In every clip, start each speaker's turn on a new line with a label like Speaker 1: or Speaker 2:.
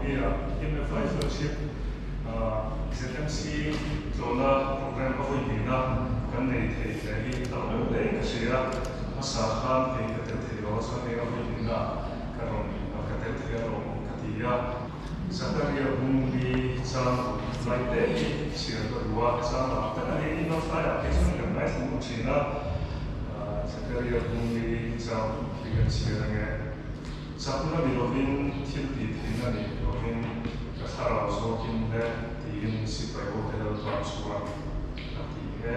Speaker 1: EMFI Fellowship ZMC Zona program of hnihna kan neih hi talo le kasia asakhan he kathiro so ne of hnihna karon kathiro katia sakaria bumbi chang zirlaite sirga ruwa chang ta ne no fa application kan mai mu china sakaria bumbi chang higan siranga sapna bilovin thilti thina ni bilovin kasara so kinne tin sipayo pedal transfer ati he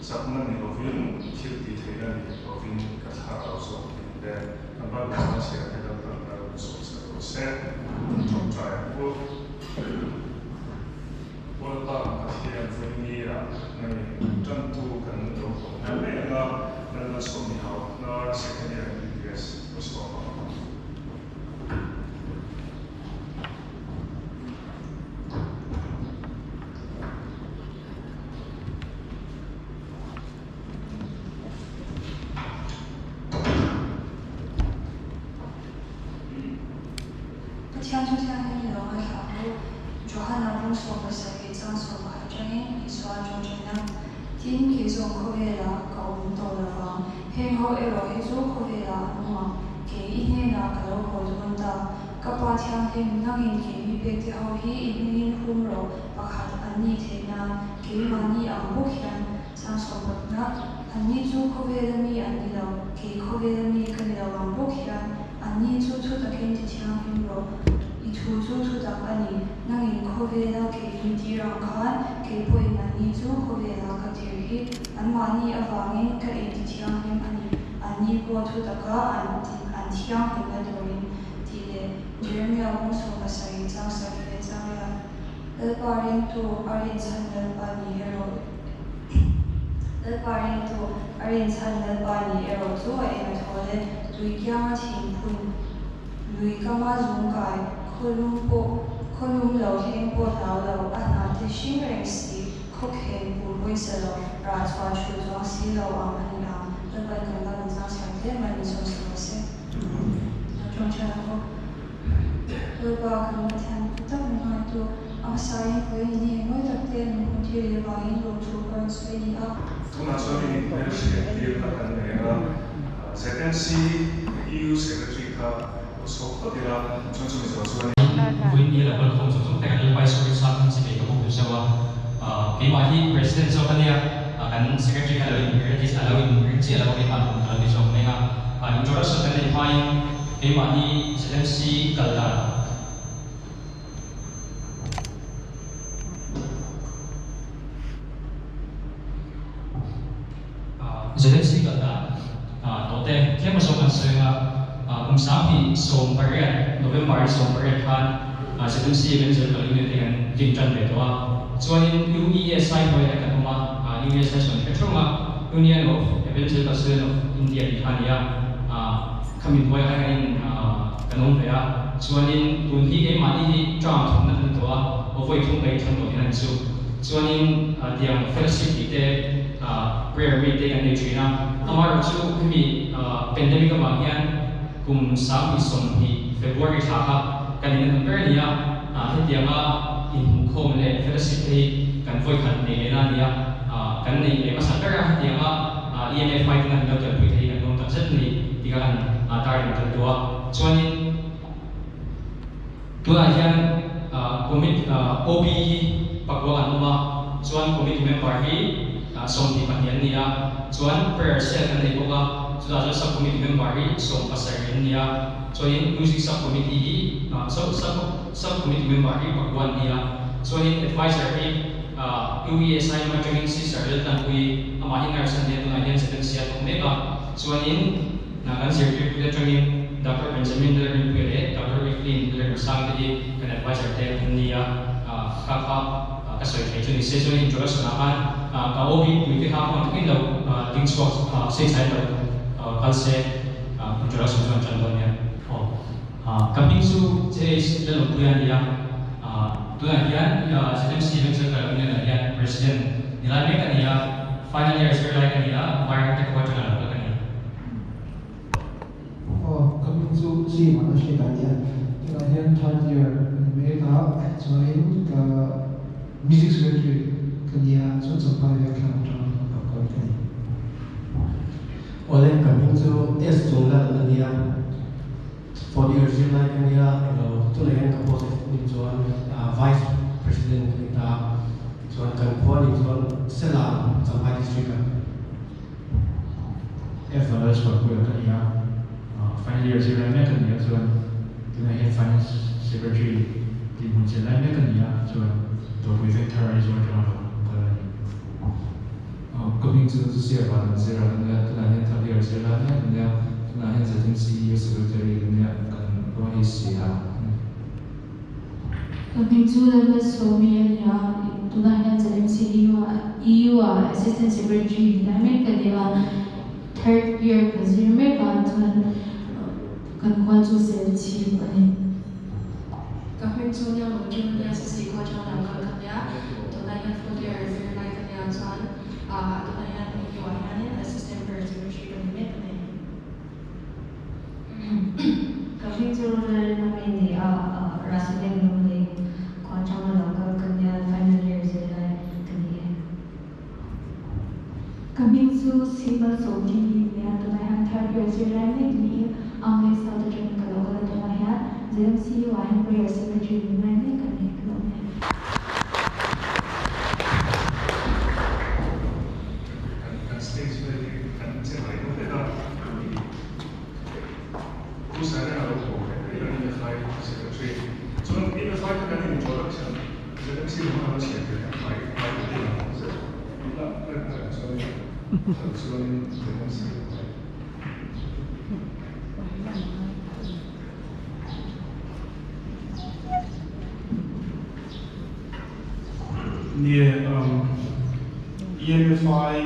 Speaker 1: sapna bilovin thilti thina ni bilovin kasara so kinne amba na sia pedal transfer so se trong trai ko polta Pathian family nai tantu kan do na le na so ni hau na second year MBBS so
Speaker 2: Pathian nangin ke bek ho hi in humro pakhat ani thena ke mani ambo khian sang sobat na ani chu khovelami ani lo ke khovelami kan lo ambo khian ani chu chu ta ken ti chang humro I thu chu thu ta ani nangin khovela ke ti rang khan ke poi ani chu khovela ka tir hi an mani awangin ka e ti chang him ani ko thu ta ka an thiang hin na dorin Jeremiah also masay isang sarili saya. Elparin to arin sandal pani ero. Elparin to arin sandal pani ero to ay matole lui kya timpun lui kama zungkai kolum lo heng po lao anate shimrengsi kokhe pulboy salo ratwa chuzwa silo ang anina lepan kanga ng sarili mani sosose. Ba kan tan ta ma to asai ko ni mo ta te mo ti le ba in lo to kan sai ni a
Speaker 1: tuna chori ni shi ti ta kan ne ga ZMC EU secretary ka so ko dira chonchu ni so so
Speaker 3: ni ni la ko so ta kan pai so sa kan si be ko sa wa ke ma hi president so kan ya kan secretary ka lo in heritage allowing rinchi ala ko pa kan ni so ne ga introduction kan ni pai ke ma ni ZMC kalda ZMC kalda tote kaya masuk kan saya sapi som period November som period kan ZMC Medical College dengan jinjan betua soalnya UESI boleh kan rumah UESI soalnya petroma Union of Evangelical Association of India di Hania kami boleh kan kanong ya soalnya kunci ke mani jam thong nak betua boleh thong baik thong tu dengan su soalnya dia fellowship kita prayer meeting and neih amar chu kami pandemic amangyan kum sabi som hi February thaka kanina number niya hetianga in khom le fellowship hi kan voi khan ne na niya kan nei le masakara hetianga EMFI kan lo kan pui thei kan nom tak set ni tiga kan tar kan tua chuanin tua hian commit OB pakwa kan uma chuan committee member hi som di Pathian niya chuan prayer cell kan nei boka chuda sub committee member hi som pasarin niya chuan music sub committee hi sub committee member hi pakwan niya chuan advisor hi UESI ma training si saril tan pui ama hingar san ne tuna hian second sia thong meka chuan na kan secretary training Dr. Benjamin Ler pui le Dr. Evelyn Ler sang di kan advisor te niya kaka kasoi thei chuni se chuni introduction akan ka obi pui ha kon kin lo things box sei sai lo kalse introduction chuan chan don ya camping su che le lo puyan dia tuna hian ZMC Medical College ya president nilai me kan ya final year zirlai kan ya environment quarter na kan ya
Speaker 4: camping chu si ma shi ta ya ta hian third year me ka chuanin ka music secretary kania chu champa ya kha ta ko ni
Speaker 5: ole coming to S Jungal Ania for the zirlai kania to le ka post ni chuan vice president kita chuan kan phone ni chuan sela champa district
Speaker 6: F others for Kuya Kania. Final year zirlai me kania chuan tuna head finance secretary di mun zirlai me kania chuan to with entire is what coming to this year about zirlai tuna head third year zirlai me kania tuna head ZMC secretary kania kan ko is ya
Speaker 2: Coming to the Soviet tuna head ZMC EU assistant secretary dynamic third year consumer kan kwaju sel chi ani coming to the mungkin dia sisi ko chana ka kanya to na yan fourth year zirlai kanya chan to na yan EU yan assistant secretary kan met ani coming to the namini rasideng nungli ko chana ka kanya final year zirlai kanya coming to Simba Soji ya to na yan third year zirlai ni Amri South African Kalokala to na yan ZMC Outreach secretary ni kami kalokala
Speaker 1: kan stage ni kan cakap itu dah pusat yang ada tu yang EMFI secretary so EMFI kan ini introduction jadi sih mana sih yang baik itu lah sorry
Speaker 7: EMFI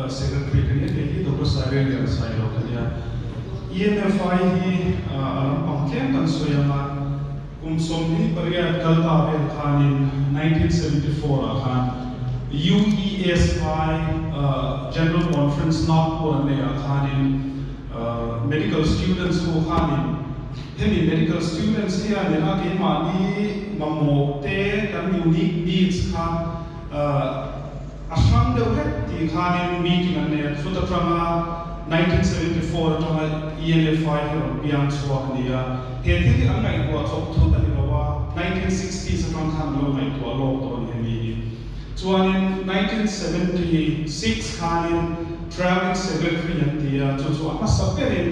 Speaker 7: secretary kanya ni Dr. Sagar yang saya lakukan EMFI ni pangkem kan soyama somni period kalta vel khanin 1974 akan UESI General Conference Nagpur ne khanin medical students ko khanin hemi medical students here ne na ke mani mammo te kan unique needs kha ashram de ti khanin meeting ne suta trama 1974 trama EMFI here beyond swaknia he thi angai ko thok thu ta ni wa 1960 sa trama khan lo mai to lo to hemi in 1976 khanin traveling secretary yantia chu ama saperin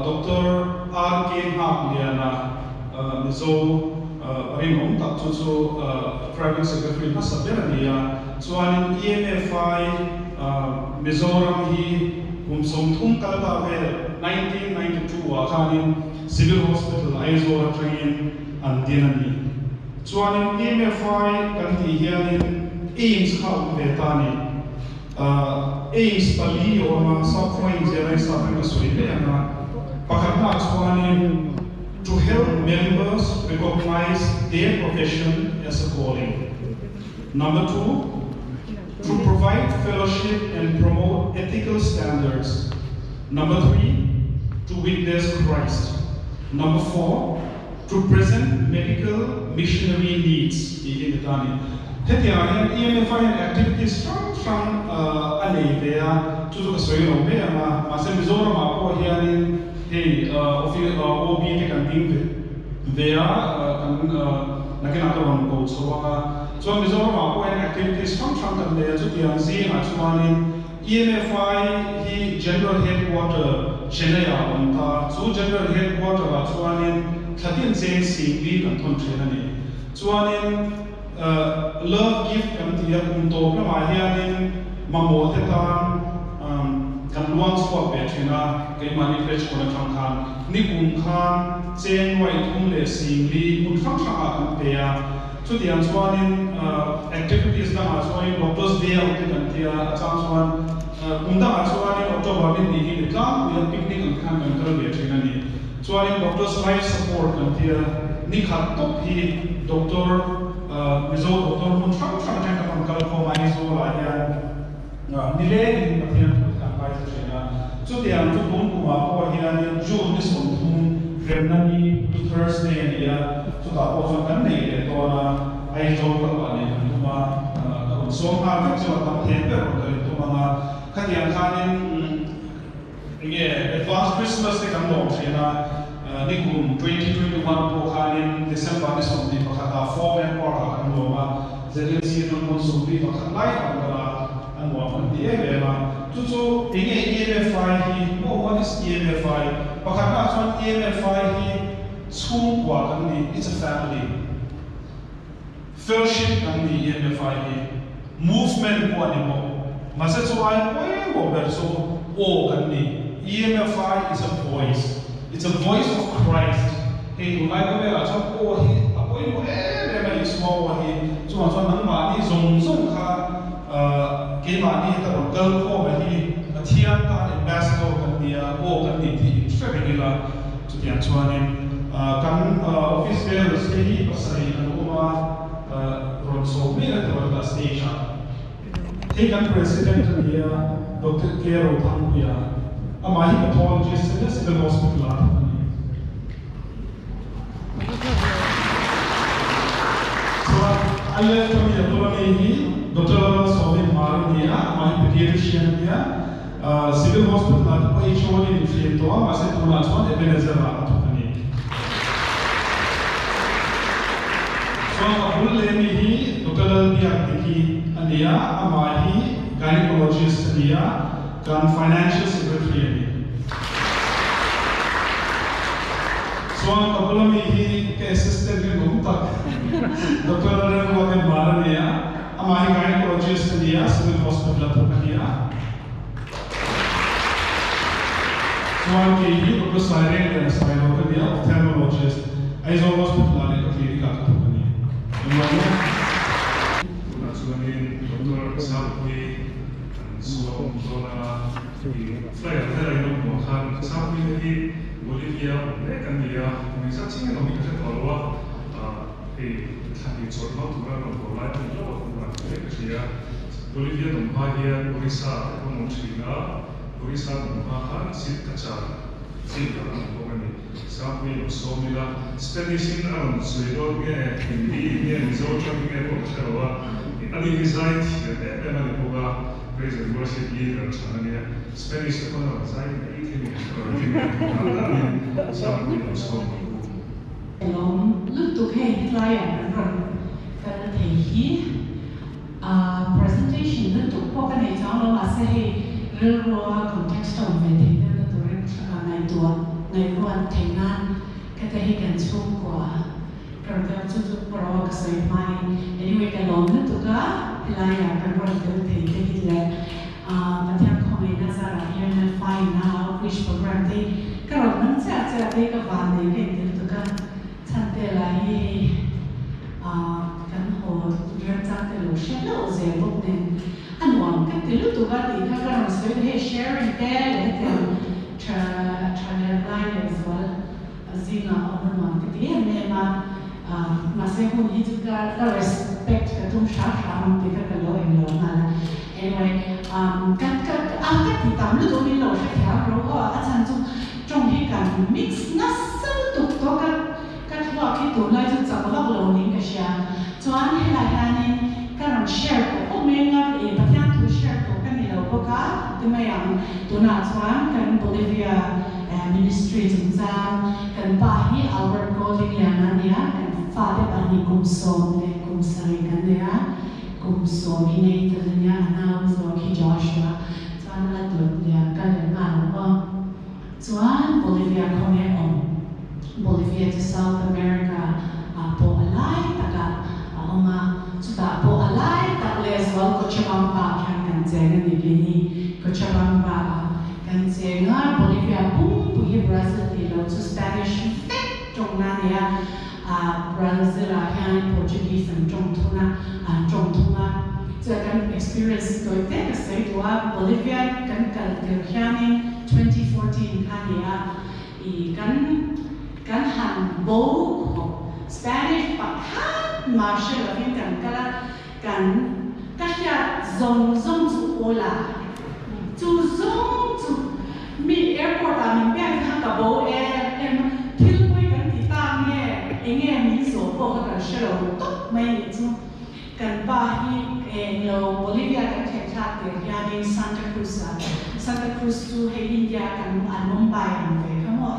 Speaker 7: Dr. R.K. Liana Mizo Rimom tak chu traveling secretary na saperania in EMFI Mizoram hi som thum kalta vel 1992 khanin civil hospital Aizora train an dinani in EMFI kan ti hianin aims kha vetani aims pali or sub point zero sa ka soile ana pakatna chuanin to help members recognize their profession as a calling. Number 2, to provide fellowship and promote ethical standards. Number 3, to witness Christ. Number 4, to present medical missionary needs. Hetian EMFI activities from Alevea to the Soil Obea, Masem Zoram Apo here OB can think there Nakanakaran Go. So Mizoram Apo activities from there to the zinga EMFI he general headquarter Chennai so general headquarter Chuanin Pathian ZMC and Tontrenani. Chuanin love gift kan tia to na hianin mamotetan kan luang swap betrina ke manifest kona thang khan ni kum khan chen wai thum le singli mun thang thang kan pea chu tian chuanin activities na chuanin doctors day out kan tia achang chuan unda chuanin October ni hi tlang we picnic kan kan kar betrina ni chuanin doctors life support kan tia ni khat top hi doctor Mizo Dr. Munshang Shang Kal ko mai so la ya ni le ni Pathian ka pai sa chena chu tiang chu kum ku ma ko hian June ni som thum nani Thursday dia sudah pun kan neih itu na ai jom kalau ni kan cuma so hal macam apa temper untuk itu mana kalian kanin ini advance Christmas ni kan dong sih na ni kum 2021 tu kanin December ni somdi pakata form and part kan dong ZMC tu pun somdi pakat lain antara anwar dia memang tu ini EMFI ni what is EMFI pakata soal EMFI ni school kuat kan ni it's a family fellowship kan ni EMFI ni movement kuat ni mo masa soal mo berso kan ni EMFI is a voice it's a voice of Christ hey mulai kau berasa apa ini mo memang semua ni cuma nang mani zong ka kemani terus girl ko bagi Pathian kan ambassador kan dia kan ni di Australia lah jadi acuan kan office bear sendiri pasal rumah Zoram Medical College stage kan president dia Dr. Kero Tangpuya amahi pathologist di civil hospital so ayah kami yang ini Dr. Zoram dia amahi pediatrician dia civil hospital itu HO ni di situ masih tunas tuan Ebenezer so abul lemi Dr. dia tiki dia amahi gynecologist dia kan financial secretary ni so abul lemi ke assistant ni gumtak Dr. Zoram Medical College dia amahi gynecologist dia civil hospital tu dia so ke Dr. Siren dia ophthalmologist Aizo hospital ni klinik tu
Speaker 1: Suanin Dr. Sapui Zoram Zona flyer ada yang bukan Sapui ini Bolivia kan dia bisa cingin kami kerja terlalu tadi contoh turan orang lain itu orang kerja Bolivia tempat dia Orissa itu Montreal Orissa tempat kan sit kacar sit dalam bukan Sapui Somila Spanish orang Sweden ni Hindi ni Mizoram ni orang Jawa ini zirlaite memang dibuka present worship leader channelnya Spanish itu orang zirlaite ini orang Sapui Somila
Speaker 8: Long look to client run kan thei presentation look to poka nei chang lo ma se real world context of the ngai ruan thengnan ka te kan chung kwa kan ta chu pro ka sai mai anyway ka long look to ka client kan run te thei le Pathian khoi na zarah EMFI Outreach program te ka ro nang cha te ka van nei ke te ka Tante lahi kan ho rata te lo shelo ze boknen anwam kan te lu tu ga di ka kan so he sharing there le te line as well zinga onma te dia me ma se hu ni tu ka respect ka tum sha te ka lo na anyway kan ti tam lu tu ni lo sha kya ro a chan chu trong hi kan mix na sa tu to kaว่าที่ตัวเราจะจับว่าเราเนี่ยก็เชียร์จวนให้หลายท่านเนี่ยก็ลองแชร์กับพวกเมงานประเทศทุกแชร์กับกันในเราพวกกันที่ไม่อย่างตัวน่าจวนกันโบลิเวียministry จริงจังกันป่าที่อัลเบิร์ตโกลิเลียนั่นเนี่ยกันฟ้าได้ป่าที่กุมโซมเนี่ยกุมสายกันเนี่ยกุมโซมที่ในตัวเนี่ยน่าโซมที่จอชัวจวนละตัวเนี่ยกันเลยมาว่าจวนโบลิเวียเขาเนี่ยBolivia to South America po alay taga sudah po alay tagle as well Cochabamba kan zenga ni bini Cochabamba kan zenga Bolivia pun puhi Brazil di lo to Spanish trong na ya Brazil kan Portuguese and trong tuna so kan experience to take a say to Bolivia kan kan 2014 kan ya kan han bo Spanish Pathian Marshall of kan kala kan kasya zong zu ola zu mi airport amin biang ha ka bo em til เชื่อเราตุ๊กไม่จู่กันป้าที่เราโบลิเวียกันแข่งขันเดียร์ยานิซันตาครูซจู่ให้อินเดียกันอันมุมไบอันเวย์เขาบอก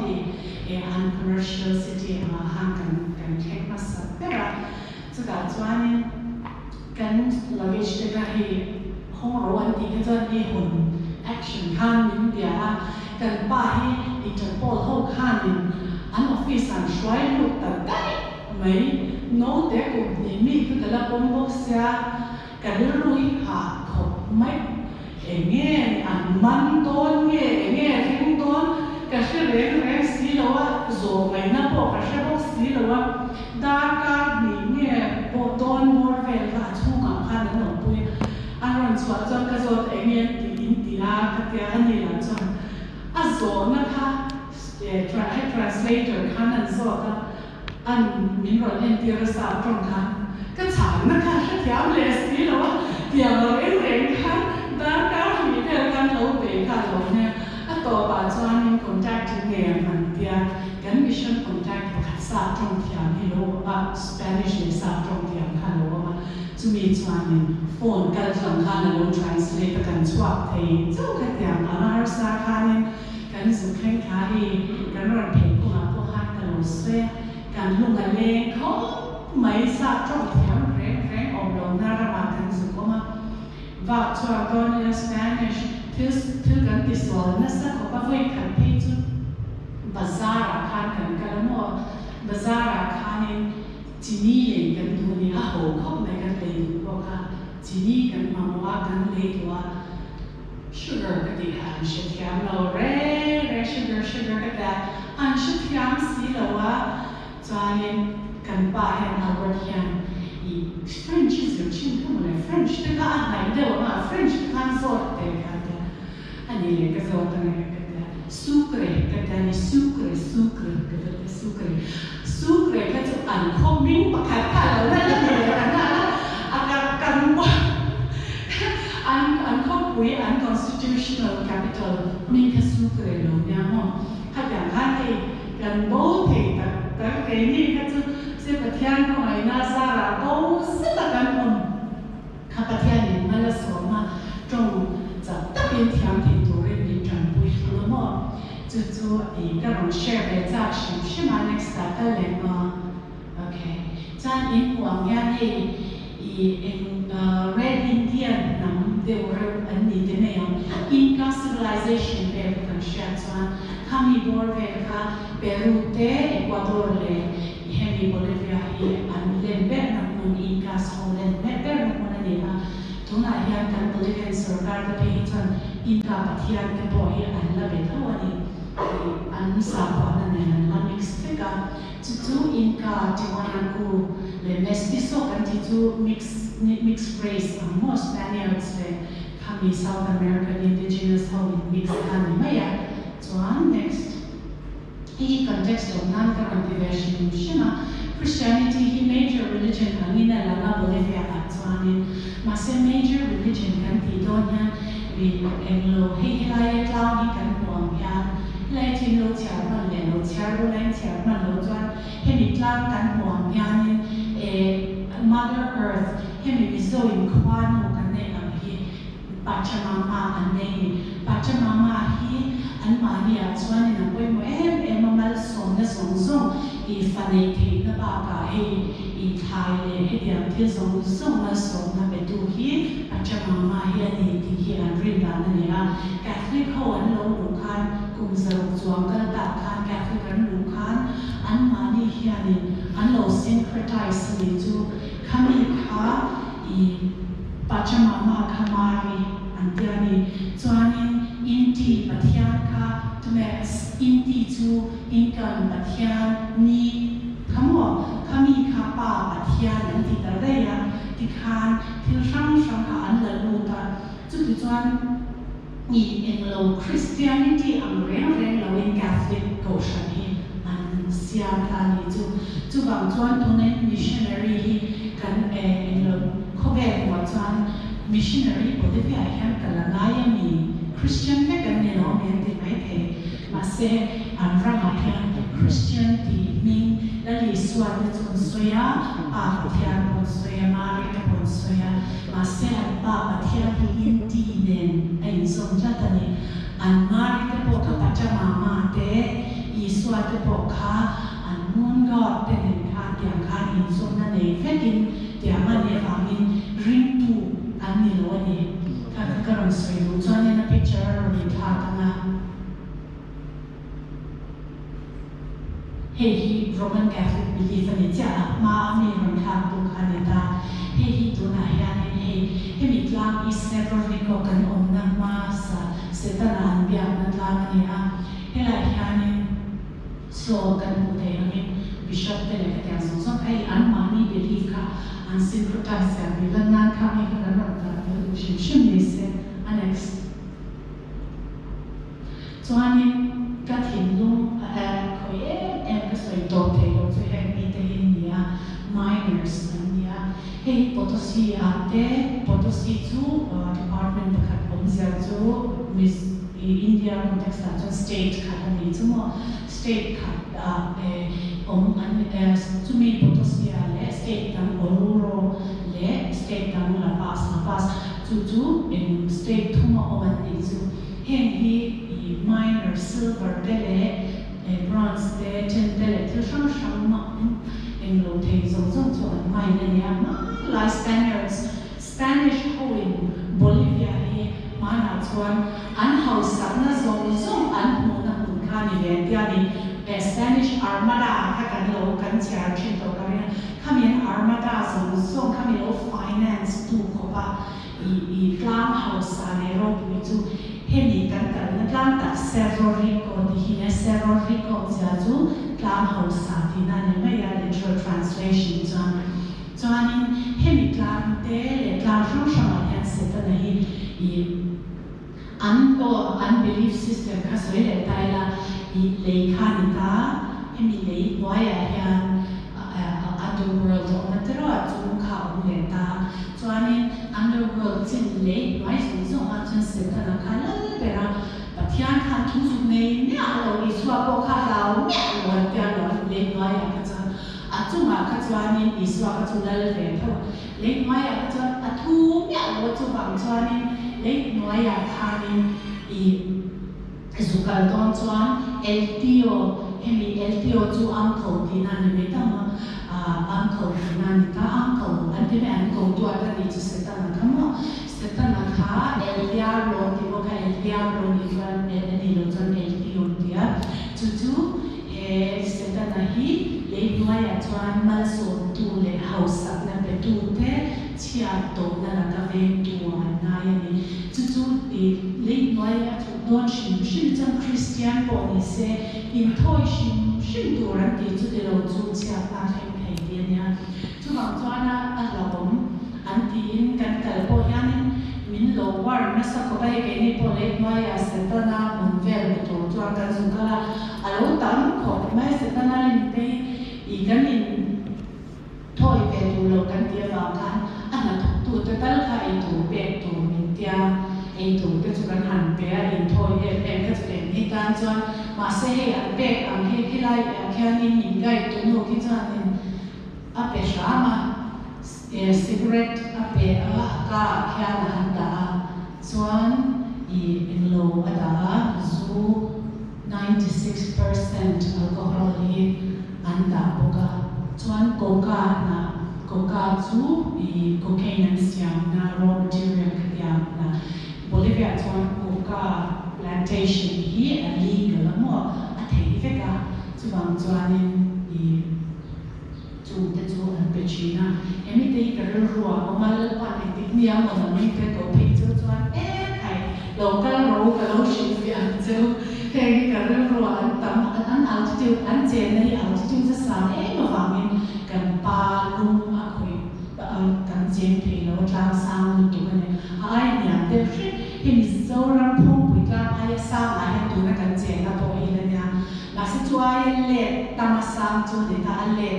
Speaker 8: อัน commercial city มาห่างกันแข่งมาสักแต่ว่าจะกล่าวว่านี่กันเราวิจัยได้ห้องร้อนที่ก็จะมีหุ่น action ข้างอินเดียกันป้าที่อินเตอร์โพลห้องข้างนึงอันออฟฟิศอันช่วยลูกแต่ได้ไหมโน้ตเด็กคนนี้มีคือแต่ละคนบอกเสียกันรู้หาขบไม่เงี้ยอันมันต้นเงี้ยทิ้งต้นก็เชื่อเรื่องสีแล้วว่าโซ่ไม่น่าบอกก็เชื่อบอกสีแล้วว่าดาการนี้เนี่ยพอต้นมอร์เวลก็ชุ่มกับข้านั้นหน่อยปุ้ยอันนั้นส่วนจนก็ส่วนเงี้ยตีนตีนาก็เตียอันนี้ละจนอันโซ่นะคะให้ translator ข้านั้นส่วนอันมีรถเอ็นตีรสาตรงกันก็ฉานนะคะถ้าเทียมเลสนี่แล้วว่าเทียมเราเองค่ะด้านการมีเรื่องการเราไปค่ะเราเนี่ยต่อไปจวนมีคอนแทคถึงเนี่ยมันเดียกันมิชชั่นคอนแทคกับสาตรงเทียมที่เราว่าสเปนิชในสาตรงเทียมค่ะเราว่าจะมีจวนมีโฟนกันหลังค่ะเรา translate กันสวบเทเจ้ากันเทียมอันนั้นสาขาเนี่ยกันสุดแข็งขาดีกันรันเพลงพวกเราพวกฮันกันเราเสียการลงกันเองเขาไม่ทราบตรงเทียมแรงออกลงหน้าระบาดกันสุดก็มาว่าชัวร์ก็ในสเปนิชถึงกันติดสอนนั่นสักเขาไปขันที่จุดบาซาร์คานกันกันแล้วมั่วบาซาร์คานเนี่ยจีนี่เลยกันดูนี่อ่ะโหเขาไม่กันเลยบอกว่าจีนี่กันมาว่ากันเลยว่าชูเกอร์ก็ดีอันเชื่อที่เราเร่ชูเกอร์ก็ได้อันเชื่อที่สิเราว่าจวนเนี่ยกันป้าเห็นอัลเบิร์ตยันFrench is your chin, come on, French, the guy like that, French can't sort that. And he like a sort of sucre, that's uncommon, but unconstitutional capital, make a sucre, no, had a honey, can both take that,เส้นประเทศของไอ้นาซาราโตเส้นละกันคนข้าประเทศนี้มาละสอนมาจงจะตั้งเป็นเทียมที่ตัวเรียนดีจังปุยแล้วมั่วจู่ๆอีกก็ลองแชร์ไปจากชิมชิมา next step ก็เลยมาโอเคจานอีกหวังยันอีred Indian นำเดี๋ยวเราอันนี้จะไม่ยอม Inca civilization แบบกันเชื่อจานข้ามีบอร์เวลค่ะเปรูเตเอกวาดอร์เลยHemi Bolivia an lember na mun Incas Holland lember na mun nila tuna hian kan Bolivian sarkar ka pehitan Inca Pathian ka bo hi an la be thawani an sa pa na ne an mix fika chu Inca tiwana ku le mestizo kan chu mix race more Spaniards le kami South American indigenous how mix kami maya so next In context of non-current diversion, Christianity is major religion. Hnihna lana Bolivia atwani. Masa major religion kan tidonya we englo hihilaya cloud kan buangya. Lai tin lo tiar man le lo tiar lo lai tiar man lo tuan. Hemi cloud kan buangya ni Mother Earth hemi Mizoram kwano kan ne ang hi Pachamama anei Pachamama hi an Maria tuan ni napoi mo mamal som na song I fanay kay na baka I Thai le diam ti song na som na betu hi Pachamama hi ani ti hi an rin na niya Catholic ho an lo lukan kung zarong zuang kan ta kan Catholic an lukan an mani hi ani an lo syncretize ni tu kami ka I Pachamama kamari an tiani tuanin inti Pathian ka tumes inti tu inkan Pathian ni kamu kami kapa Pathian nanti terdaya di kan tilsang ka an lalu ta tu tuan ni Anglo Christianity ang reng lawin Catholic koshan hi an siam kali tu bang tuan tunen missionary hi kan Anglo kobe mo tuan missionary Bolivia hian kalangaya ni Christian ka kan ni no men ti mai the ma se an rama hian Christian ti ming la li suan de chun soya Pathian bon soya mari ka bon soya ma se an pa Pathian ti in ti nen ai som chatani an mari te po ka pachama ma te i suan te po kha an mun god te nen kha tiang kha in som na nei fekin tiang ma ne fangin ring tu an ni lo ni ka ka ron soi lu chuan in a picture ron tha tanga he Roman Catholic belief ani cha ma mi ron tha tu kha ni ta he tu na ya ni he mi tlang is never rico kan om na ma sa setana an biang na tlang ni a he la ya ni so kan mu te ni bishop te le ka so so ai an ma ni belief ka an syncretize ya bi lan nan ka mi ka ron ta shim shim ni se annex so ani ka thin lu ko ye ka soi to te lo so he mi te ni ya minors ni ya he potosi ate potosi chu department ka pom zia chu mis India context la state ka ni chu mo state ka om an chu mi potosi le state tam oruro le state tam la pas chu in state thuma oman ni chu hen hi minor silver dele bronze de tin dele chu sham ma in lo te zo chu an mai na ya ma la Spanish ho in Bolivia hi ma na chuan an house na zong an mo na kun kha ni le tia ni Spanish Armada ka kan lo kan chia chin to ka ya khamin Armada zong khamin lo finance tu ko ba i farm house ane ro pu chu hemi kan kan na tlang ta Cerro Rico di hine Cerro Rico ja chu farm house sa ti na ne mai ya literal translation chuan hemi tlang te le tlang ro shama yan se ta na hi I an belief system ka soi le tai la I le kha ni ta hemi le wa ya yan underworld o na tero a chu kha o le ta chuan underworld chin le mai sui zo ma chen se ta na kha la pera Pathian khan thu su nei ne a lo I swa ko kha la o ne lo tia lo le mai ya ka cha a chu ma ka chuan I swa ka chu la le tho le mai ya ka cha a thu ne lo chu bang chuan le mai ya kha ni I zukal don chuan el tio chu uncle ti na ni ta ma uncle na ni ta uncle an ti me uncle tu ada ni chu se ta na kamo se ta na kha el diablo ti bo ka el diablo ni chuan ni lo chuan el tio dia chu se ta na hi le noi a chuan mal so tu le house na pe tu te chia to na la ka ve tu na ya ni chu ti le noi a chu don shim chang Christian po ni se in thoi shim tu ran ti chu de lo chu chia ta thai thai ti nia chu bang chuan a la bom an ti in kan kal po yan min lo war na sa ko bai ke ni po le noi a se ta na mun vel to chuan kan zu kala a lo tam ko mai se ta na lin te I kan in thoi ve tu lo kan ti va kan an na tu te tal kha I tu pe tu min tia ai tu te chu kan han pe in thoi ka chu ni tan chuan ma se he an pe an he lai a khan in gai tu no ki chuan in a pe shama cigarette a pe a ka khan han da chuan in lo ada zu 96% alcohol hi anda boga chuan coca chu cocaine an siam na raw material ka diam na Bolivia chuan coca plantation hi illegal mo a thei veka chuwang chuanin chu te chu an pe china emi te ka ruwa omal pa ni tik niam mo ni te ko phi chu chuan kai local ro ka lo shin fi an chu he ka ruwa an tam an altitude an che nei altitude sa sa ma wangin kan pa lung a khoi kan chen phe lo tlang sang tu ne ai nya te phri him Zoram phung pui tlang ai sa ma he tu na kan chen na po hi na nya la se chu ai le tamasang chu de ta le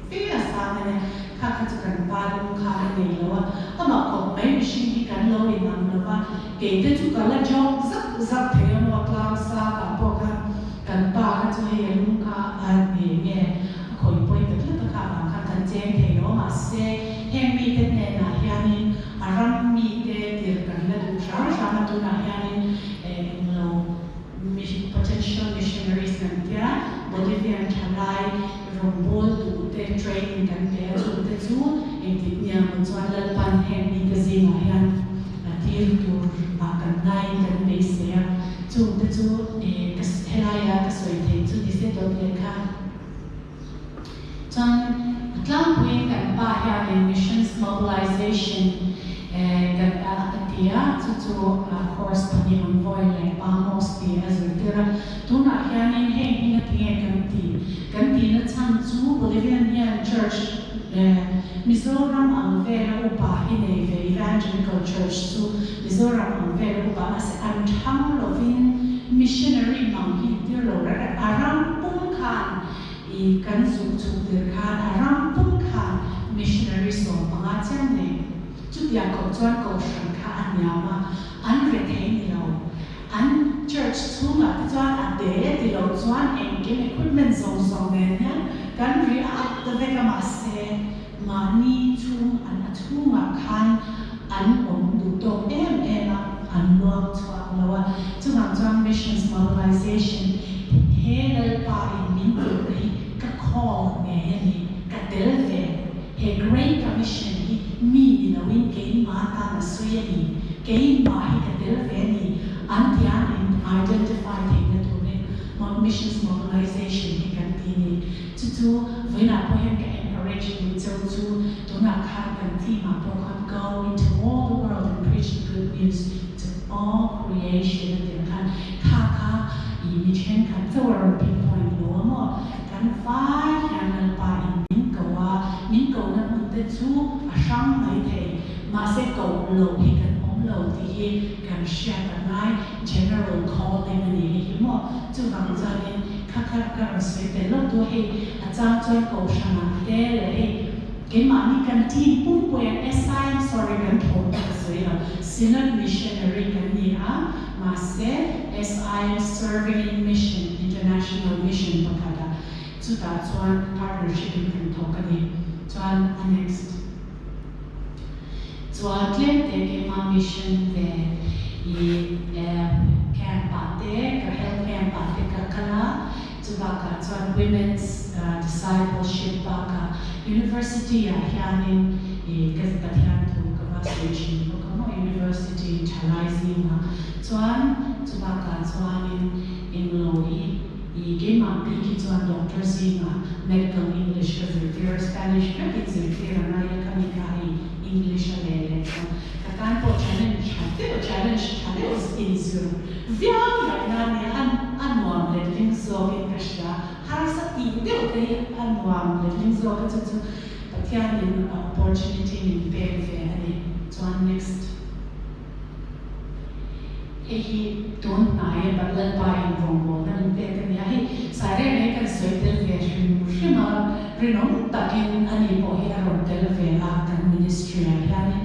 Speaker 8: fi a sa ne kha chu kan pa lung kha nei lo ama ko mai machine ki kan lo in nam lo wa ke te chu ka la jong zak the mo tlang sa ka po ka kan pa ka chu he lu ka an ni nge khoi poi ta ta ka ba ka tan chen the lo ma se he mi te ne na hianin aram mi te dir kan la du sha ma tu na hianin no mission potential missionaries kan tia Bolivian thalai rombol tu te training kan te chu te chu in ti nya ma chuan la pan he mi te zinga hian tir tur ma kan nai kan be se chu te chu kas helaya ka soi the chu ni se to le kha chan tlang pui kan pa hian in missions mobilization kan atia chu course pani man voi le pa mos ti azurtira tuna hian in he hinga ti kan ti na chan chu Bolivian hian church Mizoram ang vela upa hine ve evangelical church chu Mizoram ang vela upa as an thang lovin missionary mang hi dir lo ra aram pum khan I kan zu chu dir khan aram pum khan missionary so panga chan ne chu dia ko chuan ko shan kha an yama an re the ni lo an church chu ma chuan a de ti lo chuan engine equipment song ne nya kan ri a the veka ma se mani chung an achunga khan an om du to an luang chua lawa chuang missions mobilization helal pa in min tu ka call nge ni ka tel ve he great commission hi mi ni na win ke ma ta na suya ni ke ma hi ka tel ve ni an tian in identify the na tu ne missions mobilization hi kan ti ni chu vena po hem ka encourage you to do not have and team up or go into all the world and preach the good news to all creation and they can kaka I chen kan Zoram pinpoint no mo kan fai kan pa in min ko na mun te chu a sham mai the ma se ko lo hi kan om lo ti kan share kan nai general calling ni hi mo chu bang za in kaka ka respect the lo to he a chang choi ko shama de le cái mà ni kan team pum puen SI sorry kan thon ta soi la synod missionary kan ni ma se SI serving in mission international mission pakada chu ta chuan partnership kan thok ka ni chuan next chuan tlem te ke ma mission ve I camp pa te ka health camp pa te ka kala chu ba ka chuan women's discipleship pa ka University hianin kas Pathian tu ka station ko mo university thalai zinga chuan chuba ka chuan in loi I ke ma pi ki chuan doctor zinga medical English ka zirtir Spanish ka ki zirtir na ya ka ni ka English a le ka kan po challenge hate os in sur vyang na ni an nuam le ling so ke kashya har sa I de te an nuam le ling so ka chu Pathian in opportunity in very very chuan next he don't nai but let by in wrong na in te te ya he sare ne kan soi tel ve shima rinom takin ani po he aron tel ve a kan ministry ya ni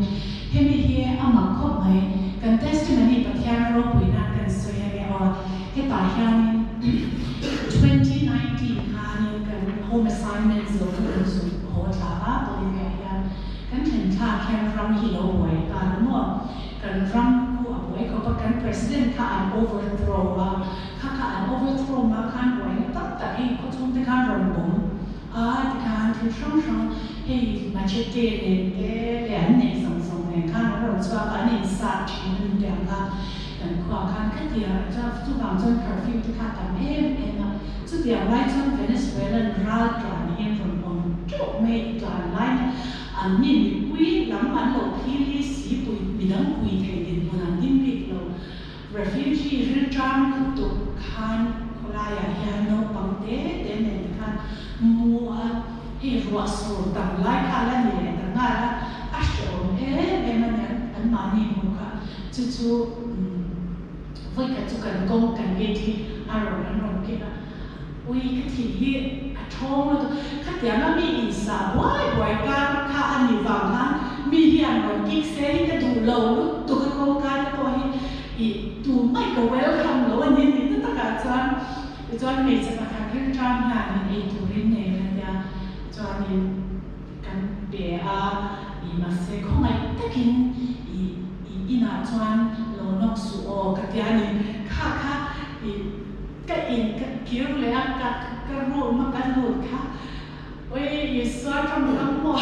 Speaker 8: hemi he ama kho mai kan testimony Pathian ro puina kan soi ya or he ta hian 2019 kan home assignments of so ho ta ba Bolivia ya kan thlen tha khem ram hi lo wai ta mo kan ram ku a wai ko kan president ka an overthrow ka an overthrow ma kan wai ta ta he ko chung te kan ron bom a ti kan thi shang he machete ne le an ne song ne kan ron chwa ka ni sa chin de ka kan kwa kan ka ti a cha chu bang chon curfew ti ka ta chu dia lai chon Venezuelan ral tran in from on to make tran line an ni pui lam an lo phili si pui bidang pui the din an din big lo refugee return to khan kolaya ya no pang de ne khan mu a he ro so tang lai kha la ni le tang la a sho man an ma ni mu ka chu voi ka chu kan gong kan ge thi a ron ke la ui cái thì hiện thong nó các nhà nó mi in sa why ka ka ani vang ha mi hian nó kik se cái đủ lâu tụ cái câu ca cái po hi tu mai ko welcome lo ani ni ta ka chan chuan mei cha pakhat rin tram han in ei turin nei na tia chuan in kan be a I ma se khongai takin ina chuan lo nok su o ka tiani kha ka in ka kir le a ka ro ma ka lut kha oi I swa tram ka mo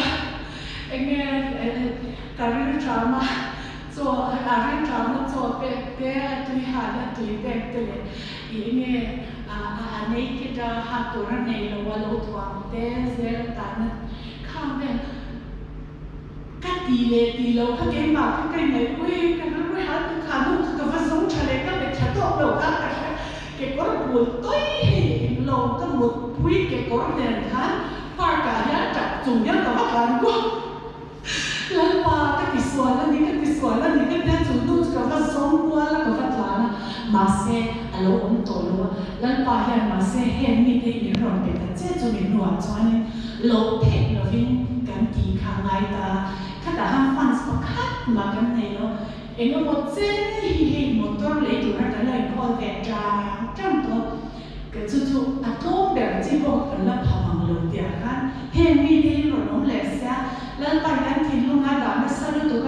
Speaker 8: enge ka rin drama so a rin drama so pe te tu ha na tu pe te le enge a nei ki da ha to ra nei lo wa lo tuam te zel ta na kham be các tỷ lệ các cái mà các cái này quê cái nó nói hát khả năng cái vật giống trở lại các cái chất độ đầu các cái có một tối lâu các một quý cái có đèn tháng và cả nhà chặt dùng nhất là các bạn của lần ba các cái xoài là những cái đèn dùng đủ cái vật giống qua là cái vật lạ mà xe alo ổn tổ luôn lần ba hiện mà xe hiện như thế những rồi cái chất cho mình nuôi cho nên lâu thế là vinh cảm kỳ khả ngại taถ้าแต่ห้ามฟันสกัดมากันในเนาะเอ็งก็หมดเส้นหินหมดต้นเลยอยู่นั่นแต่เลยพอแกจางจังตัวก็จู่ๆอะทุ่มแบบที่พวกคนละพลังลงเดียวกันเห็นมีดีหรือน้องเล็กเสียแล้วไปกันทิ้งลงอาดาไม่สรุปตัว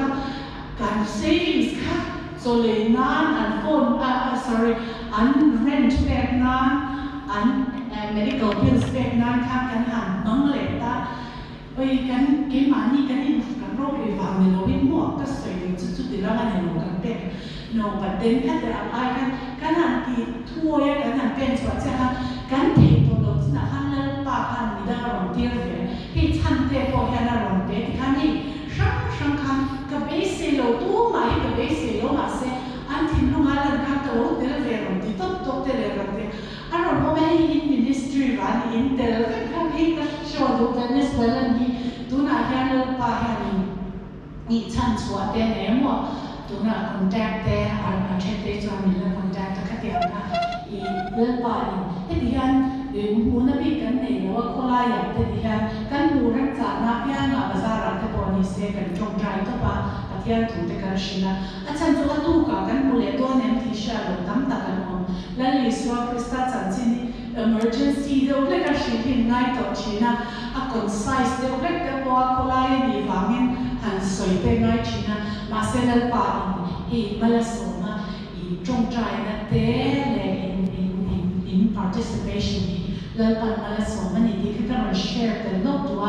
Speaker 8: การ savings ค่ะโซเลยนานอันโฟนsorry อัน rent แบบนานอัน medical bills แบบนานค่ะกันหันน้องเล็กตาเอ้ยกันเกมานี่กันนี่กันโรคเลยฟังเนี่ยเราไม่หมดก็สวยจุดๆเดี๋ยวเรากันเนี่ยเรากันเป็นโน่ประเด็นแค่แต่อะไรกันหันตีทั่วกันหันเป็นส่วนเจ้ากันเทตัวเราที่นั่นแล้วปากหันมีได้รองเดียวเลยที่ชันเตะพอแค่นั้นรองเตะที่ขันนี่ช่างคันกับเบสเซโลตู้มาให้กับเบสเซโลมาเซอันที่ลุงอะไรกันตัวเดี๋ยวเลยรองที่ต๊บเดี๋ยวเลยรองเตะอันเราพอไม่ให้มินิสทรีร้านอินเตอร์กันให้กันชวนดูกันเนี่ยสเปลนี่ตัวน่าแค่เลิกป่าแค่นี่ชันชัวเดนเอ็มว่าตัวน่าคอนแทคเตะอันเช็คเตะจวนมีเรื่องคอนแทคตะขัดเดียวนะเลิกป่านี่ที่ยันหูนับอีกกันเนี่ยว่าคนละอย่างที่ยันกันหูรักษาหน้าพี่น่ะภาษารัฐบาลนี่เสกันจงใจตัวป่าที่ยันถูกแต่กันชินะอาจารย์ตัวตู้กันหูเลยตัวเนี่ยที่เชื่อเราตั้งแต่กันมองแล้วลิสว่าคริสตัลจันทร์นี่ emergency เดี๋ยวเรียกกันชิพินง่ายต่อชีนะconcise เดี๋ยวเรียกกันว่าคนละอย่างดีฟังเนี่ยหันสวยเป็นง่ายชีนะมาเสนอป่ามาละสมจงใจนะเต้เลย in participation แล้วปันมาละสมมันดีคือการ share แต่ลบตัว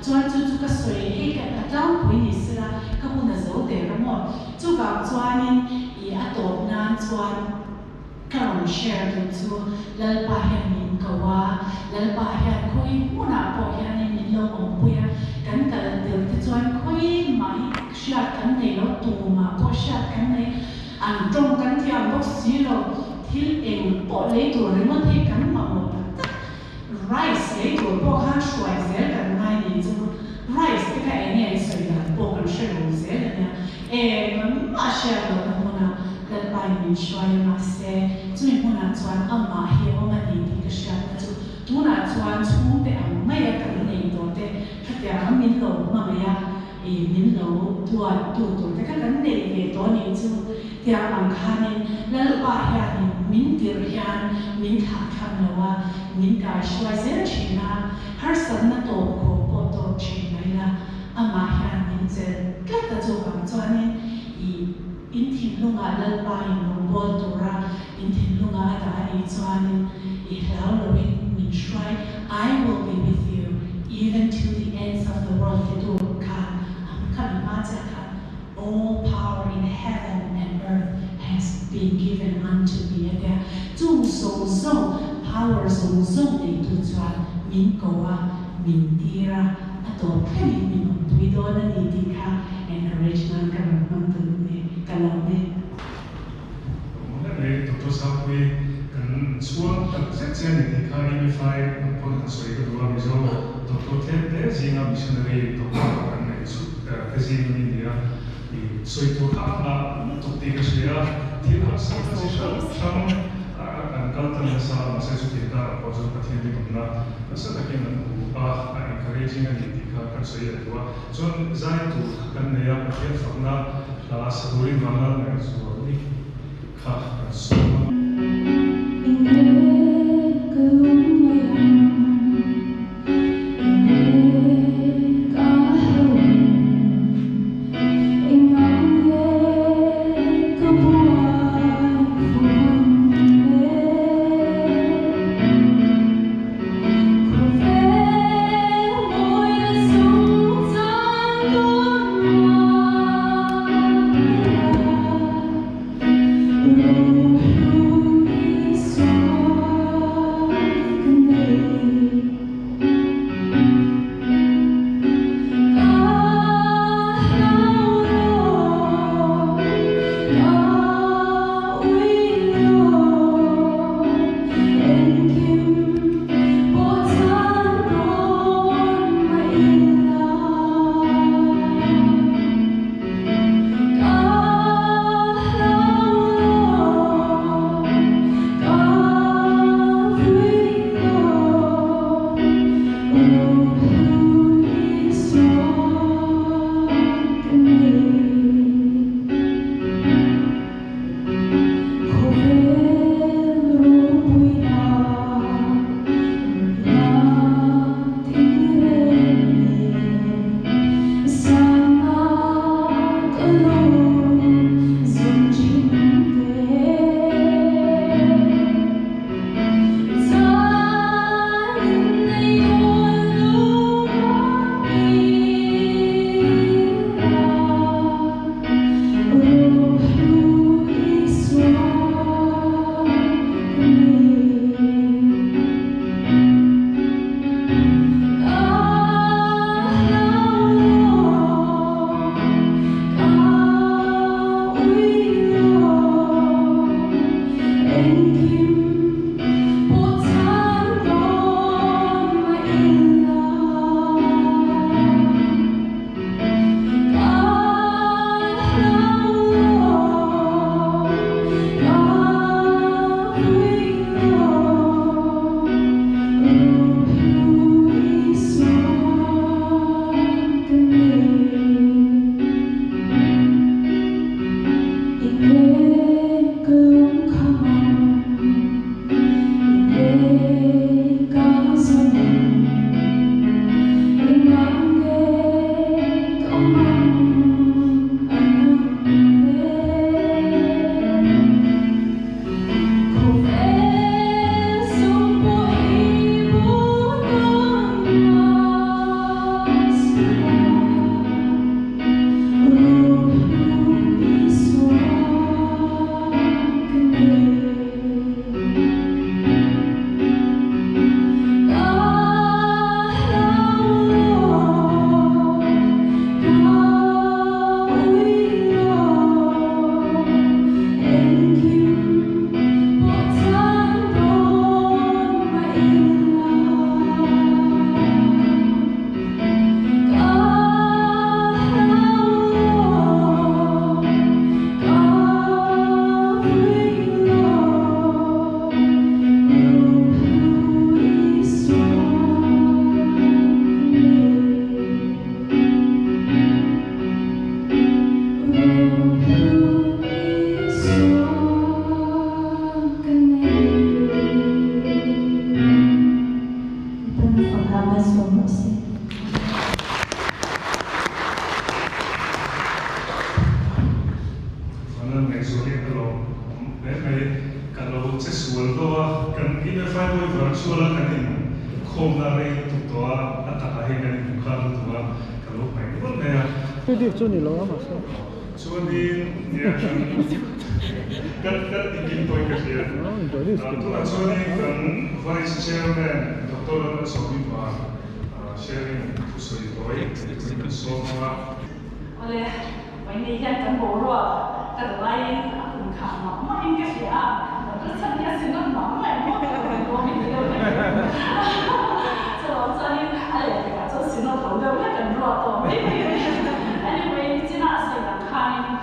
Speaker 8: จวนจู่ๆก็สวยให้กันตั้งปุ่นนี่สิละก็ปุ่นจะเอาเดี๋ยวหมดจู่กับจวนนี่อัตโตนานจวนการ share ตัวแล้วป่าเห็นมินก็ว่าแล้วป่าเห็นคุยผู้น่าป่าเห็นมินเราองปุยกันแต่เดี๋ยวที่จวนคุยไม่เชื่อกันในเราตัวมาป่าเชื่อกันในอันตรงกันที่อันบอกสิเราที่เองป่าเลยตัวเรื่องที่กันมาหมดrice เลยตัวป่าข้างช่วยเสียกันง่ายนี่จู่ rice ที่ก็เองเนี่ยสวยกันป่ากันช่วยเราเสียกันเนี่ยมันมาเชื่อเราทั้งหมดนะแล้วไปมินช่วยมาเสียจู่มีผู้น่าจวนเอามาเหี้ยมันดีที่ก็เชื่อนะจู่ตัวน่าจวนชุ่มแต่ไม่อยากกันในตัวแต่ถ้าเดี๋ยวมินหลงมาไม่อยากมินหลงตัวแต่ก็กันในตัวนี้จู่เดี๋ยวบางครั้งแล้วป่าเหี้ยมินเดียร์เหี้ยมินถามคำแล้วว่ามินการช่วยเสียชีนะหาสันนัตโตโคโปโตชีไม่ละอามาเหี้ยมินเจก็จะจู่บางจวนนี้อินทิมลุงอาเลลไปลงบอลตัวระอินทิมลุงอาตาอีจวนนี้อีแล้วเราเห็นมินช่วย I will be with you even to the ends of the world ที่ตัวกันคำมาจากกัน all power in heaven and earth has been given unto me แต่จุ่มส่ง power ส่งในตัวจวนมินก็ว่ามินดีระตัวแค่มินตัวโดนนี่ดีค่ะ encouragement กันมันตื่นเนี่ยกันเราเนี่ย
Speaker 1: นั่นเองตัวสาวคุยกันช่วงตั้งแต่เช้านี่ค่ะ EMFI มันคนสวยก็ดูว่ามิโซตัวเทปเต้ซิงามิชชันนารีตัวกันในสุดเซิงนี่เนี่ยสวยตัวข้างละตัวตีก็เสียที่เราสังเกตช่างอันกัลตันสาวมาเสียสุดที่ตาพอจะพัฒนาดีกว่านะแล้วสักทีมันencouraging อันนี้ที่ค่ะกันสวยตัวส่วนใจตัวกันเนี่ยพัฒนาฝั่งนั้นลาสกุลิวันนั้นเนี่ยส่วนนี้ค่ะกันสวย
Speaker 2: Raman Somose.
Speaker 1: Next week, kalau sesuatu doa kan ini file virtual kan ini komnare tu doa atau kahit kan bukan doa kalau main pun ya.
Speaker 4: Itu dia ni loh mas.
Speaker 1: Suami ya kan tinggi poin kerja. Tu suami kan vice chairman Dr. Zoram sharing kusoi poin semua.
Speaker 8: Oleh ini yang terbaru terlain akun kama, main kerja. Terus saya senang banget, mau video ni. So saya ada dekat so senang tahu dia kan buat tu. Anyway, cina saya kan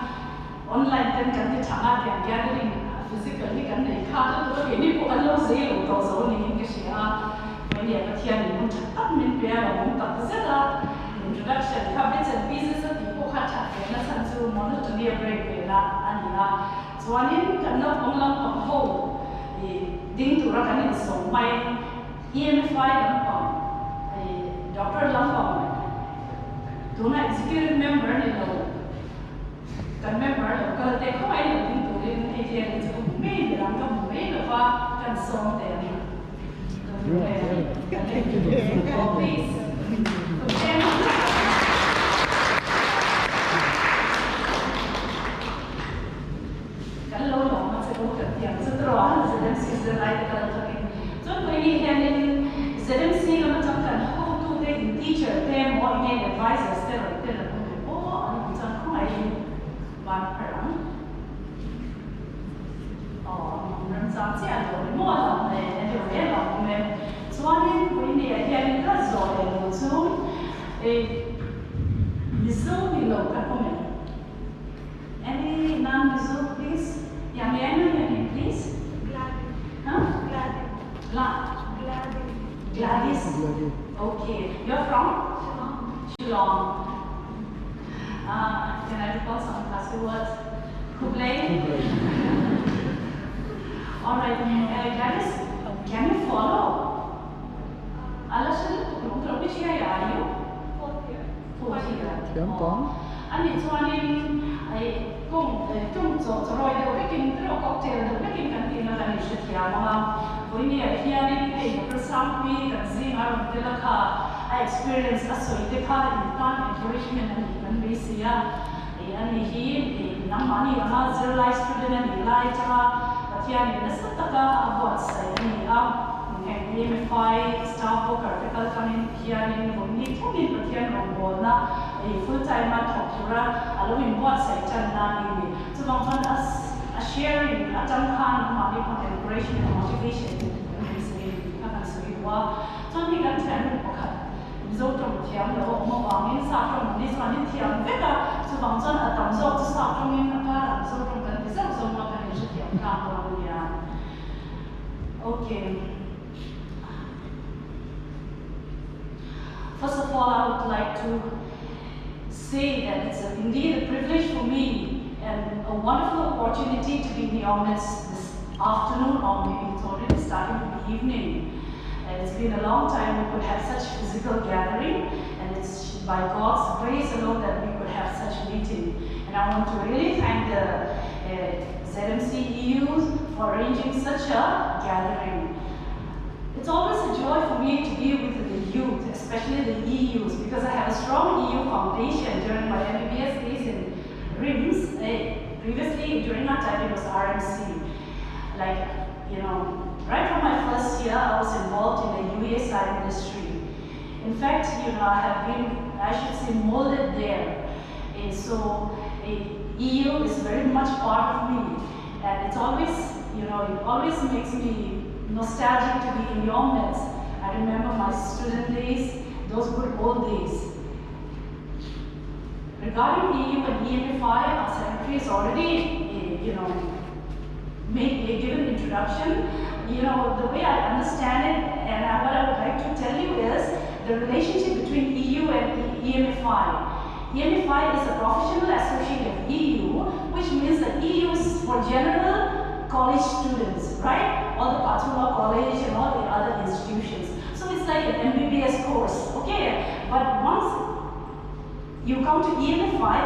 Speaker 8: online kan kita cakap yang gathering physical ni kan neih tu ini bukan lo zero tu so ni kerja. Ini Pathian ni pun cepat menpia orang tak sesuatu introduction, coverage and pieces of people kacak. Na sansu mana tu dia break lah, anilah. Soalnya kerana orang pahau, ding tu rakan ini somai EMFI lampang, Dr. lampang, tu na executive member ni lo, kan member lo kalau teko ai lo ding tu ni dia ni tu main dalam tu main apa kan som dia ni. Please. ZMC zirlai college. So we have in ZMC how to take teacher, them or again advisors still oh and so I one per oh and some say I don't more than the way of them. So I we need here in the zone so a Mizoram below comment. Any non-Mizoram please? Yami, please. Gladys. Okay. You're from? Shillong. Can I recall some classical words? Kublai? Alright. Gladys, can you follow? Which year are you? Fourth year. And it's one in công rồi đều cái kinh tức là cocktail đều cái kinh cần tin là những sự thiệt mà với nhiều khi anh ấy có some pi cần zinga rồi tức là cả experience là soi tức là important encouragement anh bị xí anh ấy nắm mani mà zirlai student anh lại cho Pathian anh rất tất cả about say anh EMFI staff worker cái cái khi anh với nhiều thông tin Pathian rồi na full time mà học ra alo import say chân na ni so bang fan a sharing a jam khan ma ni contemplation and motivation ni say ka kan sui wa so ni kan chen ko khat zo trong thiam lo mo wa min sa trong ni sa ni thiam ve ka so bang chan a tam zo sa trong ni ka ram so trong kan ni zo ma kan ni thiam ka ko ni ya okay. First of all, I would like to say that it's indeed a privilege for me and a wonderful opportunity to be in your midst this afternoon, or maybe it's already starting in the evening. And it's been a long time we could have such physical gathering, and it's by God's grace alone that we could have such a meeting. And I want to really thank the ZMC EUs for arranging such a gathering. It's always a joy for me to be with the youth, especially the EUs, because I have a strong EU foundation during my MBBS days in RIMS. Previously, during our time, it was RMC. Like, you know, right from my first year, I was involved in the UASI ministry. In fact, you know, I have been, I should say, molded there. So, EU is very much part of me. And it's always, you know, it always makes me nostalgic to be in your midst. I remember my student days, those good old days. Regarding EU and EMFI, our secretary has already, you know, made a given introduction. You know, the way I understand it, and what I would like to tell you is the relationship between EU and EMFI. EMFI is a professional association of EU, which means that EU is for general college students, right? All the Pathian College and all the other institutions. So it's like an MBBS course, okay? But once you come to EMFI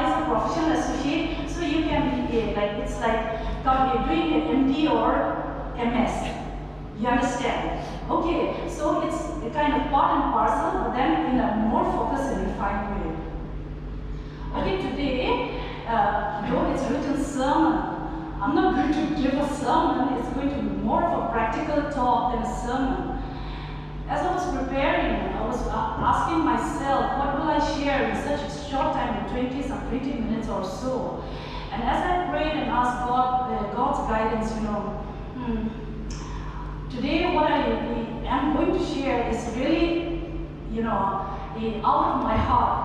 Speaker 8: is a professional associate, so you can be it's like doing an MD or MS. You understand? Okay, so it's a kind of part and parcel, but then in a more focused and refined way. Okay, today, though it's a written sermon, I'm not going to give a sermon, it's going to be more of a practical talk than a sermon. As I was preparing, I was asking myself, what will I share in such a short time, 20 minutes or so? And as I prayed and asked God's guidance, today what I am going to share is really, out of my heart.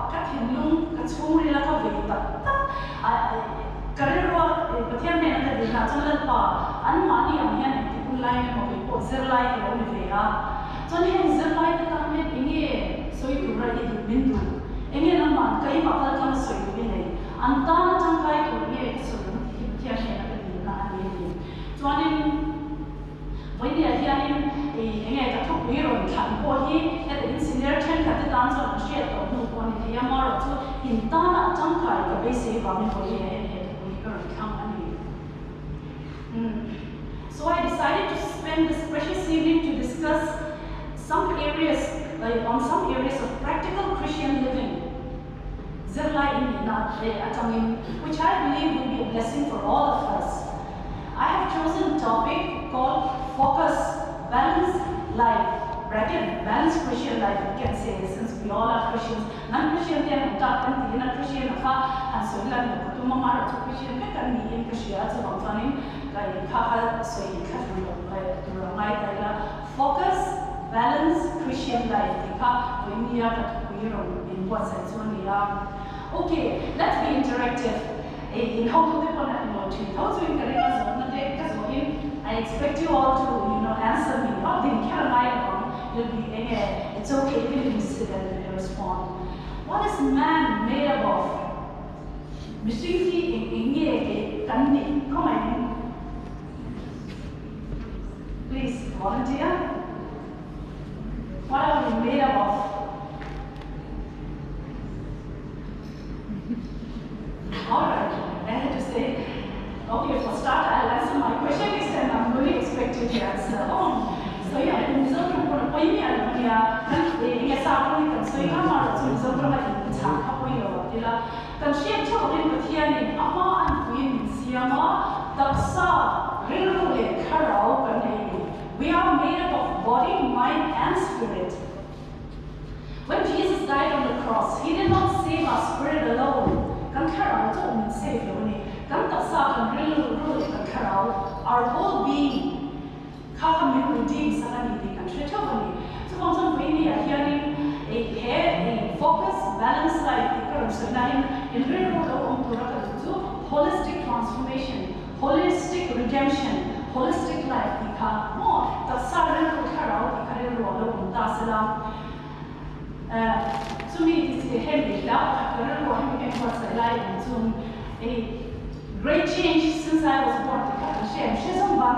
Speaker 8: Pathian zirlai so you ready to bindu. Naman kay bakal so you Antana tangkai to so when they are hearing a top hero in Cambodia, at the senior 10 cut the dance on the shed of no one in the Yamar to in Tana Tankai, the basic of company. So I decided to spend this precious evening to discuss some areas of practical Christian living, zirlai which I believe will be a blessing for all of us. I have chosen a topic called Focus, Balanced Life, Balanced Christian Life, you can say, since we all are Christians. Non-Christian, they are not Christian, and so we are Christian, Focus, Balanced Christian Life. Okay, let's be interactive. In how to I expect you all to, answer me. You'll be, it's okay if you sit and respond. What is man made up of? Come on. Please volunteer. What are we made up of? All right, I had to say, okay, for start, I'll answer my question this time. I'm really expecting to answer. So yeah, in Mizoram, for a point, I don't know, yes, I'm going to say, I'm not so Mizoram, I can talk about you. Can she tell him with here in Ama and Queen Siama, Taksa, Rilule, Karao, we are made up of body, mind, and spirit. When Jesus died on the cross, he did not save our spirit alone. Our whole being, so once we are hearing a focus, balanced life, in holistic transformation, holistic redemption, holistic life. To me, this is a heavy love. A great change since I was born. She's on one.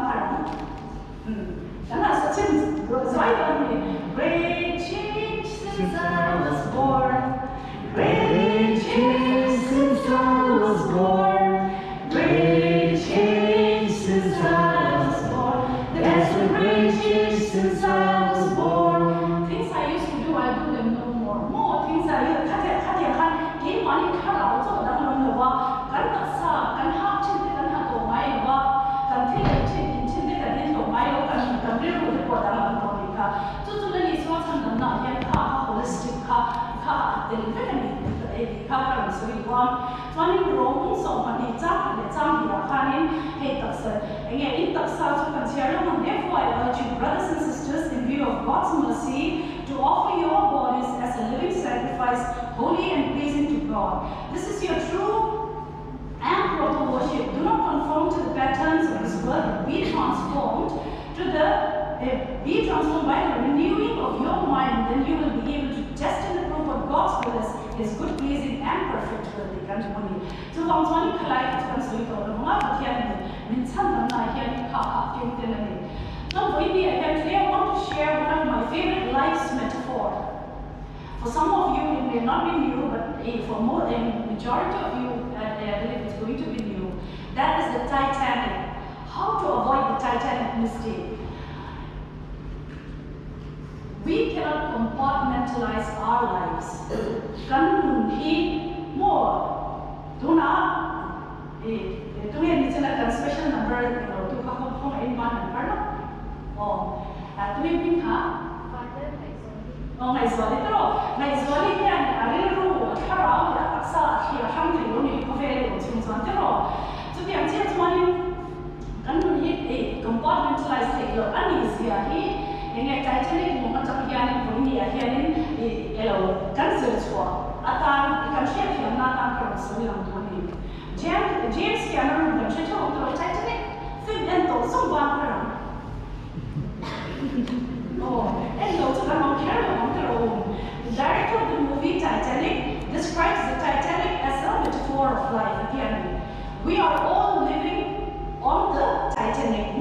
Speaker 8: Great change since I was born. Great change since I was born. Great change since I was born. There's a great change since I was born. Things I used to do, I do them no more. More things I used to do. Therefore, I urge you, brothers and sisters, in view of God's mercy, to offer your bodies as a living sacrifice, holy and pleasing to God. This is your true and proper worship. Do not conform to the patterns of this world, but be transformed by the renewing of your mind. Then you will be able to test and approve what God's will is good, pleasing, and perfect will. So, I'm going to So today I want to share one of my favorite life's metaphor. For some of you, it may not be new, but for more than majority of you, I believe it's going to be new. That is the Titanic. How to avoid the Titanic mistake. We cannot compartmentalize our lives. Kan he more. Do not. Do we need a special number? To come in one number. Oh, do we think Oh, my zirlai tero. My zirlai ni ari ru harau ya aksa ya hamri ni kafele chung zan tero. So the answer is one. Kan he compartmentalize it. Lo uneasy he. Yang Titanic mo macam yang ni ya ni elo cancel semua. Atan ikan share yang natan kerana selang tu ni. James Cameron kan share untuk Titanic. Film ento semua kerana. Oh, and also I'm careful on their own. The director of the movie Titanic describes the Titanic as a metaphor of life. Again, we are all living on the Titanic.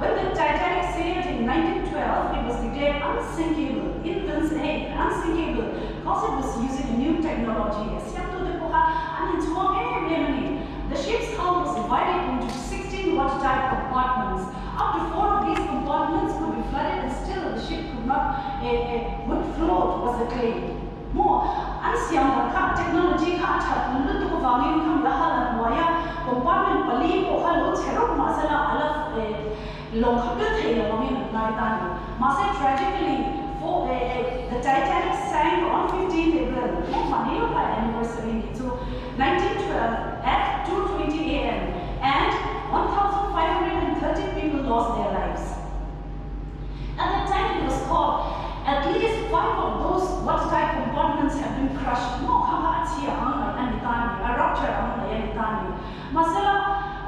Speaker 8: When the Titanic sailed in 1912, it was declared unsinkable, unsinkable, because it was using a new technology. The ship's hull was divided into 16 watertight compartments. Up to 4 of these compartments could be flooded and still the ship would float, was the claim. More, ansiang technology compartment pali ko halo chero masala alaf long habit hai lo masa tragically the Titanic sank on 15th April anniversary so 1912 at 2:20 a.m. and 1,530 people lost their lives. At that time it was thought at least 5 of those watertight compartments have been crushed.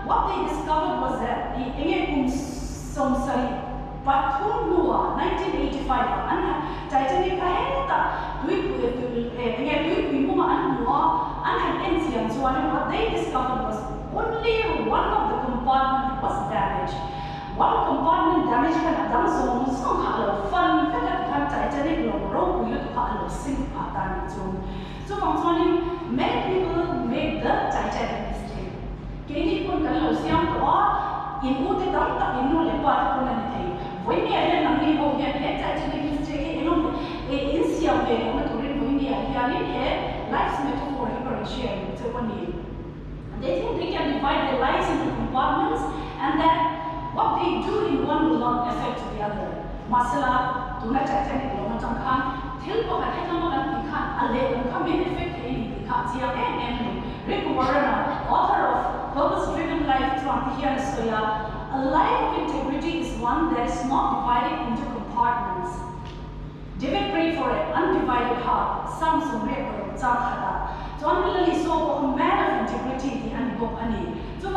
Speaker 8: What they discovered was that Pathian 1985 Titanic what they discovered was only one of the compartments was damaged. One compartment damaged kan adam zone so halo fun kan Titanic lo you halo sink patan so many people make the Titanic mistake. Kini pun kalau siang tu ibu tu tak inu lepas pun nanti thei. When ni ada nang ni ho ya Titanic mistake inu in siang ve orang tu rin when ni ada ni life's metaphor here share so one ni. They think they can divide their lives into compartments and that what they do in one will not affect the other. Masala, tuna Titanic lo macam kan, til ko hat kita makan ikan, ale ko main effect ini ikan siang Rick Warren, author of Purpose-Driven Life, Pathian a life of integrity is one that is not divided into compartments. David prayed for an undivided heart. Some sumre zarah. So unbelievably so, a man of integrity, the ani. So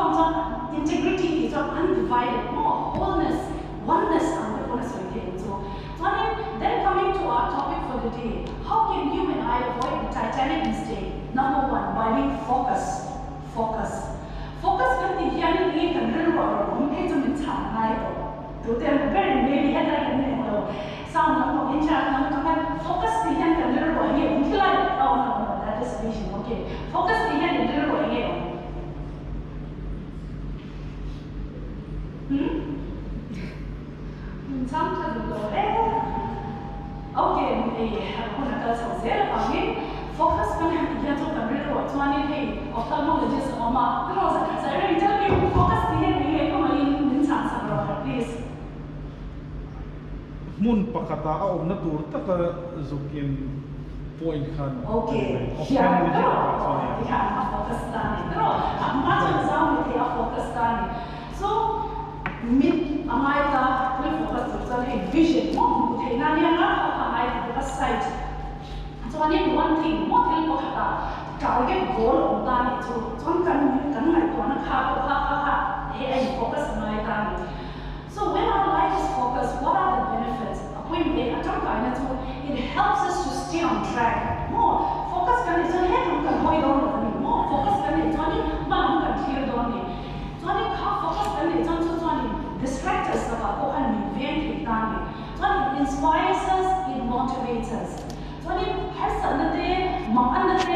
Speaker 8: integrity is undivided, more wholeness, oneness, and so then coming to our topic for the day, how can you and I avoid the Titanic mistake? Number 1, by being focused. Focus kan tiada ni kan real mungkin cuma canai tu. Tu yang very maybe ada kan ni sound nak bincang kan focus tiada kan real ni mungkin lah no that is vision okay. Focus tiada kan real ni. Sometimes okay, aku nak kalau saya panggil focus kan yang dia tu kan real tu ni hey, ophthalmologist oma, kalau saya ni tell me focus dia ni kau main bincang sama please.
Speaker 7: Mun pakata om na tur tak zukin point kan.
Speaker 8: Okay, ya, kalau dia focus tani, kalau macam zaman dia focus tani, so mid amai ta focus tu jadi vision, mau buat nani yang amai tu sight. So one thing, more thing ko kata, target goal tani tu, kan ngai tu nak hey focus amai tani. So when our life is focused, what are the benefits? It helps us to stay on track. More focus kan is a head on more focus
Speaker 9: teachers. So ni har sa na te mak an na te